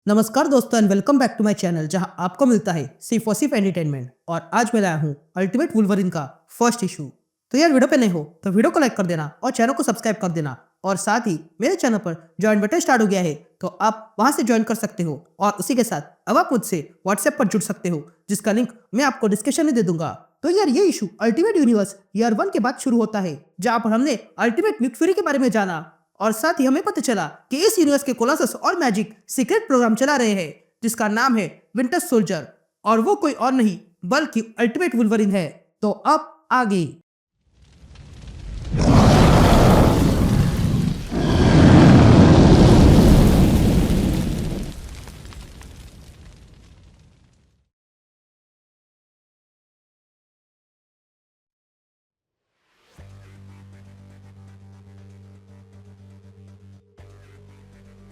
नमस्कार दोस्तों and welcome back to my channel जहां आपको मिलता है सिर्फ और सिर्फ एंटरटेनमेंट। और आज मैं लाया हूं अल्टीमेट वुल्वरिन का फर्स्ट इशू। तो यार वीडियो पे नए हो तो वीडियो को लाइक कर देना और चैनल को सब्सक्राइब कर देना। और साथ ही मेरे चैनल पर ज्वाइन बटन स्टार्ट हो गया है तो आप वहां से ज्वाइन कर सकते हो। और उसी के साथ अब आप मुझसे व्हाट्सएप पर जुड़ सकते हो जिसका लिंक मैं आपको डिस्क्रिप्शन में दे दूंगा। तो यार ये इशू अल्टीमेट यूनिवर्स ईयर 1 के बाद शुरू होता है जहां पर हमने अल्टीमेट न्यूक फ्यूरी के बारे में जाना। और साथ ही हमें पता चला कि इस यूनिवर्स के कोलोसस और मैजिक सीक्रेट प्रोग्राम चला रहे हैं जिसका नाम है विंटर सोल्जर। और वो कोई और नहीं बल्कि अल्टीमेट वुल्वरिन है। तो अब आगे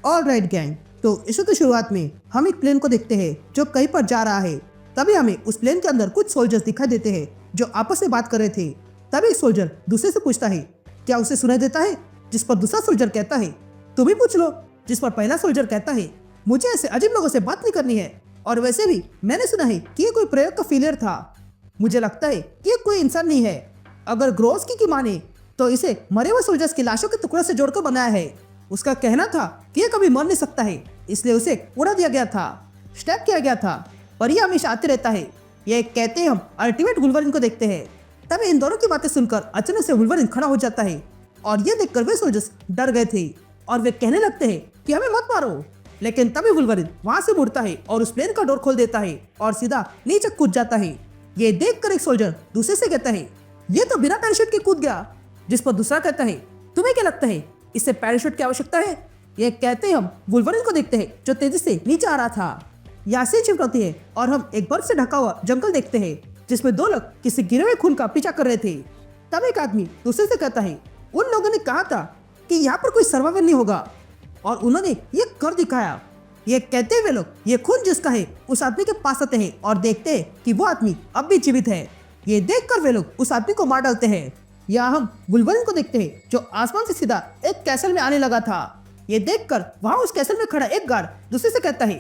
ऑलराइट गैंग, तो इशू की शुरुआत में हम एक प्लेन को देखते हैं जो कहीं पर जा रहा है। तभी हमें उस प्लेन के अंदर कुछ सोल्जर्स दिखाई देते हैं जो आपस में बात कर रहे थे। तभी एक सोल्जर दूसरे से पूछता है क्या उसे सुनाई देता है, जिस पर दूसरा सोल्जर कहता है तुम ही पूछ लो। जिस पर पहला सोल्जर कहता है मुझे ऐसे अजीब लोगों से बात नहीं करनी है, और वैसे भी मैंने सुना है कि ये कोई प्रयोग का फेलियर था। मुझे लगता है कि ये कोई इंसान नहीं है। अगर ग्रोस्की की माने तो इसे मरे हुए सोल्जर्स की लाशों के टुकड़ों से जोड़कर बनाया है। उसका कहना था कि ये कभी मर नहीं सकता है, इसलिए उसे उड़ा दिया गया था, स्टैप किया गया था, पर यह हमेशा आते रहता है। ये कहते हम अल्टीमेट वुल्वरिन को देखते हैं। तभी इन दोनों की बातें सुनकर अचानक से वुल्वरिन खड़ा हो जाता है और ये देखकर वे सोल्जर्स डर गए थे और वे कहने लगते हैं कि हमें मत मारो। लेकिन तभी वुल्वरिन वहां से मुड़ता है और उस प्लेन का डोर खोल देता है और सीधा नीचे कूद जाता है। ये देखकर एक सोल्जर दूसरे से कहता है ये तो बिना पैराशूट के कूद गया। जिस पर दूसरा कहता है तुम्हें क्या लगता है इससे पैराशूट की आवश्यकता है। ये कहते हम वुल्वरिन को देखते हैं जो तेजी से नीचे आ रहा था। यहाँ से शिफ्ट होती है और हम एक बर्फ से ढका हुआ जंगल देखते हैं जिसमें दो लोग किसी गिरे हुए खून का पीछा कर रहे थे। तब एक आदमी दूसरे से कहता है उन लोगों ने कहा था कि यहाँ पर कोई सर्वाइवल नहीं होगा और उन्होंने ये कर दिखाया। ये कहते हुए लोग ये खून जिसका है उस आदमी के पास आते हैं और देखते हैं कि वो आदमी अब भी जीवित है। ये देखकर वे लोग उस आदमी को मार डालते हैं। यहाँ हम वुल्वरिन को देखते हैं जो आसमान से सीधा एक कैसल में आने लगा था। ये देखकर वहां उस कैसल में खड़ा एक गार्ड दूसरे से कहता है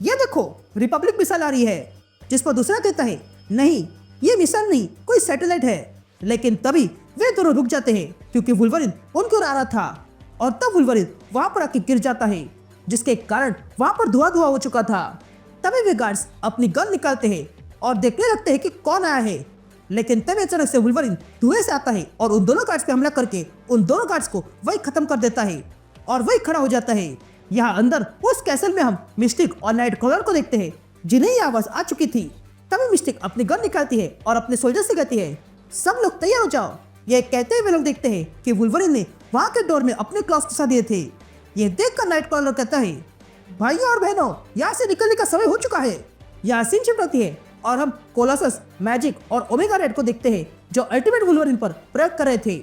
ये देखो रिपब्लिक मिसाइल आ रही है। जिस पर दूसरा कहता है नहीं ये मिसाइल नहीं कोई सैटेलाइट है। लेकिन तभी वे दोनों रुक जाते हैं क्योंकि वुल्वरिन उनकी ओर आ रहा था और तब वुल्वरिन वहां पर आके गिर जाता है जिसके कारण वहां पर धुआं धुआं हो चुका था। तभी वे गार्ड्स अपनी गन निकालते हैं और देखने लगते हैं कि कौन आया है। लेकिन तभी अचानक से वुल्वरिन धुएं से आता है और उन दोनों गार्ड्स पे हमला करके उन दोनों गार्ड्स को वही खत्म कर देता है और वही खड़ा हो जाता है। यहाँ अंदर उस कैसल में हम मिस्टिक और नाइट क्रॉलर को देखते हैं जिन्हें ये आवाज आ चुकी थी। तभी मिस्टिक अपनी गन निकालती है और अपने सोल्जर से कहती है सब लोग तैयार हो जाओ। ये कहते हुए लोग देखते हैं कि वुल्वरिन ने वहां के डोर में अपने क्लॉस घुसा दिए थे। ये देखकर नाइट क्रॉलर कहता है भाइयों और बहनों यहाँ से निकलने का समय हो चुका है। यहाँ सीन शिफ्ट होती है और हम कोलोसस, मैजिक और ओमेगा रेड को देखते हैं जो अल्टीमेट वुल्वरिन पर प्रयोग कर रहे थे।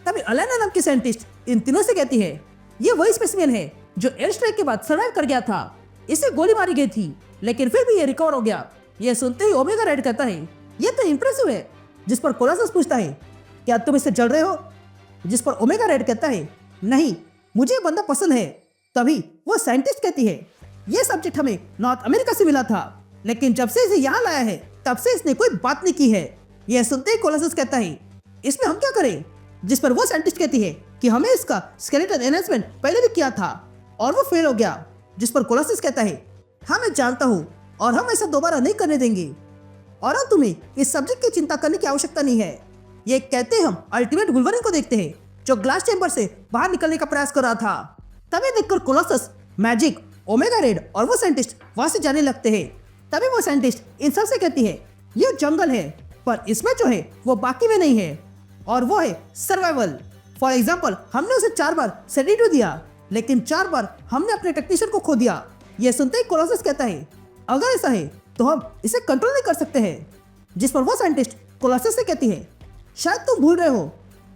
तभी अलेना नाम की साइंटिस्ट इन तीनों से कहती है ये वही स्पेसिमेन है जो एयर स्ट्राइक के बाद सर्वाइव कर गया था। इसे गोली मारी गई थी लेकिन फिर भी ये रिकवर हो गया। ये सुनते ही ओमेगा रेड कहता है ये तो इंप्रेसिव है। जिस पर कोलोसस पूछता है क्या तुम इससे जल रहे हो। जिस पर ओमेगा रेड कहता है नहीं मुझे ये बंदा पसंद है। तभी वो साइंटिस्ट कहती है ये सब्जेक्ट हमें नॉर्थ अमेरिका से मिला था लेकिन जब से इसे यहाँ लाया है तब से इसने कोई बात नहीं की है। यह सुनते ही कोलोसस कहता है इसमें हम क्या करें। जिस पर वो साइंटिस्ट कहती है कि हमें इसका स्केलेटन एनहांसमेंट पहले भी किया था और वो फेल हो गया। जिस पर कोलोसस कहता है हाँ मैं जानता हूँ और हम ऐसा दोबारा नहीं करने देंगे और अब तुम्हें इस सब्जेक्ट की चिंता करने की आवश्यकता नहीं है। ये कहते हम अल्टीमेट वुल्वरिन को देखते हैं जो ग्लास चैम्बर से बाहर निकलने का प्रयास कर रहा था। तभी देखकर कोलोसस, मैजिक, ओमेगा रेड और वो साइंटिस्ट वहां से जाने लगते हैं। तभी वो साइंटिस्ट इन सब से कहती है ये जंगल है पर इसमें जो है वो बाकी में नहीं है और वो है सर्वाइवल। फॉर एग्जाम्पल हमने उसे 4 बार सेडेटिव दिया लेकिन 4 बार हमने अपने टेक्नीशियन को खो दिया। ये सुनते ही कोलोसस कहता है अगर ऐसा है तो हम इसे कंट्रोल नहीं कर सकते हैं। जिस पर वो साइंटिस्ट कोलोसस से कहती है शायद तुम भूल रहे हो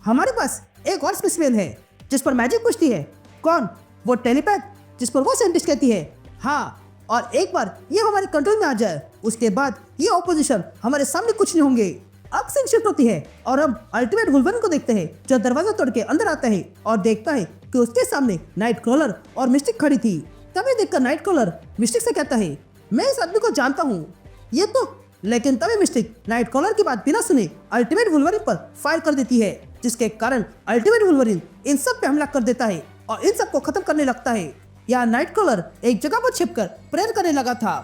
हमारे पास एक और स्पेसिमेन है। जिस पर मैजिक पूछती है कौन, वो टेलीपैथ। जिस पर वो साइंटिस्ट कहती है हाँ और एक बार ये हमारे कंट्रोल में आ जाए उसके बाद ये ऑपोजिशन हमारे सामने कुछ नहीं होंगे। अब सीन शिफ्ट होती है और हम अल्टीमेट वुल्वरिन को देखते हैं जो दरवाजा तोड़ के अंदर आता है और देखता है कि उसके सामने नाइट क्रॉलर और मिस्टिक खड़ी थी। तभी देखकर नाइटक्रॉलर मिस्टिक से कहता है, मैं इस आदमी को जानता हूँ, ये तो। लेकिन तभी मिस्टिक नाइटक्रॉलर की बात बिना सुने अल्टीमेट वुल्वरिन पर फायर कर देती है, जिसके कारण अल्टीमेट वुल्वरिन इन सब पे हमला कर देता है और इन सब को खत्म करने लगता है। यहाँ नाइटक्रॉलर एक जगह पर छिपकर प्रेयर करने लगा था,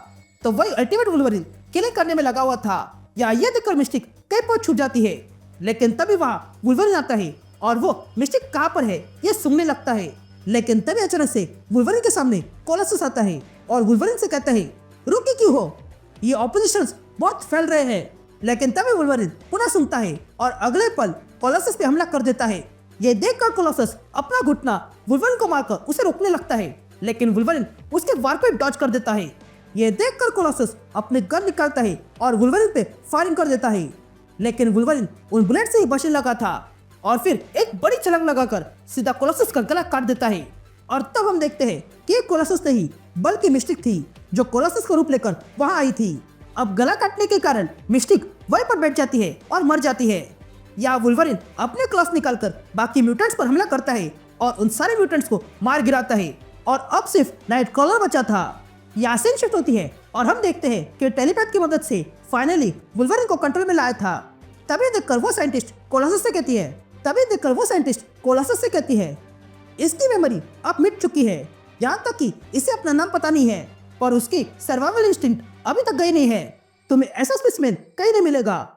तो वही अल्टीमेट वुल्वरिन किलिंग करने में लगा हुआ था। यहाँ यह देखकर मिस्टिक कई पहुंच छूट जाती है, लेकिन तभी वहाँ वुल्वरिन आता है और वो मिस्टिक कहाँ पर है ये सुनने लगता है। लेकिन तभी अचानक से वुल्वरिन के सामने कोलोसस आता है और वुल्वरिन से कहता है, रुके क्यों हो, ये ऑपोजिशंस बहुत फैल रहे हैं। लेकिन तभी वुल्वरिन पुनः सुनता है और अगले पल कोलोसस पे हमला कर देता है। ये देखकर कोलोसस अपना घुटना वुल्वरिन को मारकर उसे रोकने लगता है, लेकिन वुल्वरिन उसके वार को डॉज कर देता है। ये देखकर कोलोसस अपने गन निकालता है और वुल्वरिन पे फायरिंग कर देता है, लेकिन वुल्वरिन उन बुलेट से ही बचने लगा था और फिर एक बड़ी छलांग लगाकर सीधा कोलोसस का गला काट देता है। और तब हम देखते हैं कि कोलोसस नहीं बल्कि मिस्टिक थी जो कोलोसस का रूप लेकर वहां आई थी। अब गला काटने के कारण मिस्टिक वहीं पर बैठ जाती है और मर जाती है। या वुल्वरिन अपने क्लॉस निकालकर बाकी म्यूटेंट्स पर हमला करता है और उन सारे म्यूटेंट्स को मार गिराता है और अब सिर्फ नाइटक्रॉलर बचा था। यहाँ सीन शिफ्ट होती है और हम देखते हैं कि टेलीपैथ की मदद से फाइनली वुल्वरिन को कंट्रोल में लाया था। तभी देखकर वो साइंटिस्ट कोलोसस से कहती है, इसकी मेमोरी अब मिट चुकी है, यहाँ तक कि इसे अपना नाम पता नहीं है, पर उसकी सर्वाइवल इंस्टिंक्ट अभी तक गई नहीं है। तुम्हें ऐसा स्पेसिमेन कहीं नहीं मिलेगा,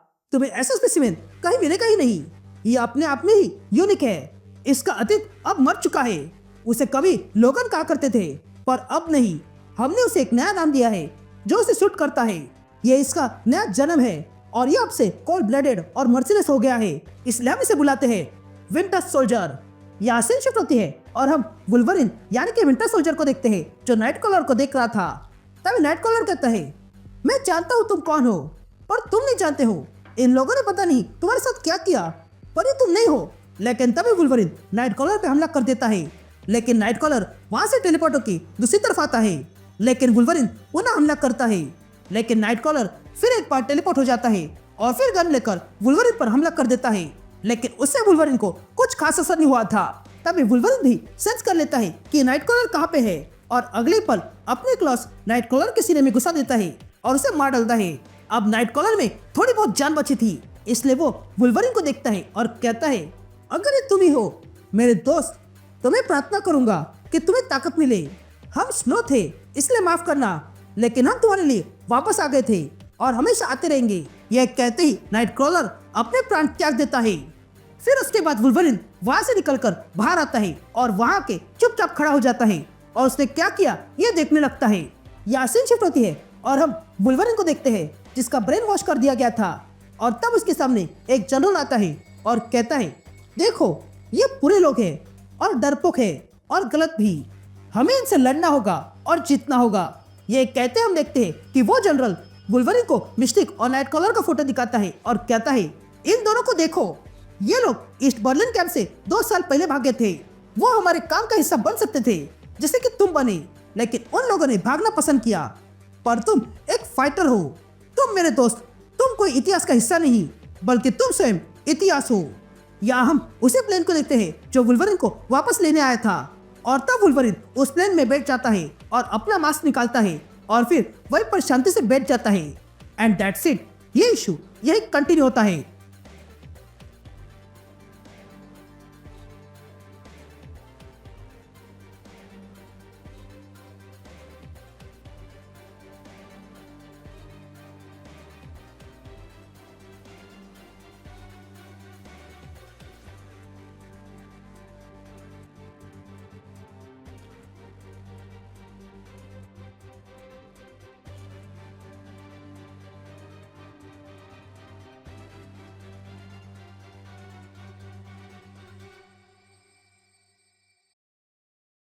ये अपने आप में ही यूनिक है। इसका अतीत अब मर चुका है। उसे कभी लोगन कहा करते थे, पर अब नहीं। हमने उसे एक नया नाम दिया है जो उसे सूट करता है। ये इसका नया जन्म है और ये अब से कोल्ड ब्लडेड और मर्सिलेस हो गया है, इसलिए हम इसे बुलाते हैं विंटर सोल्जर। यहाँ सीन शिफ्ट होती है और हम वुल्वरिन यानी कि विंटर सोल्जर को देखते हैं जो नाइटक्रॉलर को देख रहा था। तभी नाइटक्रॉलर कहता है, मैं जानता हूँ तुम कौन हो, पर तुम नहीं जानते हो। इन लोगों ने पता नहीं तुम्हारे साथ क्या किया, पर ये तुम नहीं हो। लेकिन तभी वुल्वरिन नाइटक्रॉलर पे हमला कर देता है, लेकिन नाइटक्रॉलर वहां से टेलीपोर्ट होकर दूसरी तरफ आता है। लेकिन वुल्वरिन पुनः हमला करता है, लेकिन नाइटक्रॉलर फिर एक बार टेलीपोर्ट हो जाता है और फिर गन लेकर वुल्वरिन पर हमला कर देता है, लेकिन उससे वुल्वरिन को कुछ खास असर नहीं हुआ था। तभी वुल्वरिन भी सेंस कर लेता है कि नाइटक्रॉलर कहाँ पे है और अगले पल अपने क्लॉस नाइटक्रॉलर के सीने में घुसा देता है और उसे मार डालता है। अब नाइटक्रॉलर में थोड़ी बहुत जान बची थी, इसलिए वो वुल्वरिन को देखता है और कहता है, अगर ये तुम ही हो मेरे दोस्त, तो मैं प्रार्थना करूंगा कि तुम्हें ताकत मिले। हम स्लो थे इसलिए माफ करना, लेकिन हम तुम्हारे लिए वापस आ गए थे और हमेशा आते रहेंगे। यह कहते ही नाइटक्रॉलर अपने प्राण त्याग देता है। फिर उसके बाद वुल्वरिन वहां से निकलकर बाहर आता है और वहां के चुपचाप खड़ा हो जाता है और उसने क्या किया यह देखने लगता है। यहाँ सीन शिफ्ट होती है और हम वुल्वरिन को देखते हैं जिसका ब्रेन वॉश कर दिया गया था। और तब उसके सामने एक जनरल आता है और कहता है, देखो ये बुरे लोग हैं और डरपोक है और गलत भी, हमें इनसे लड़ना होगा और जीतना होगा। ये कहते हम देखते हैं कि वो जनरल वुल्वरिन को मिस्टिक और नाइटक्रॉलर का फोटो दिखाता है और कहता है, इन दोनों को देखो, ये लोग ईस्ट बर्लिन कैंप से 2 साल पहले भागे थे। वो हमारे काम का हिस्सा बन सकते थे जैसे कि तुम बने, लेकिन उन लोगों ने भागना पसंद किया। पर तुम एक फाइटर हो, तुम मेरे दोस्त, तुम कोई इतिहास का हिस्सा नहीं बल्कि तुम स्वयं इतिहास हो। यहाँ हम उसी प्लेन को देखते हैं जो वुल्वरिन को वापस लेने आया था और तब वुल्वरिन उस प्लेन में बैठ जाता है और अपना मास्क निकालता है और फिर वहीं पर शांति से बैठ जाता है। And that's it. ये इशू यही कंटिन्यू होता है।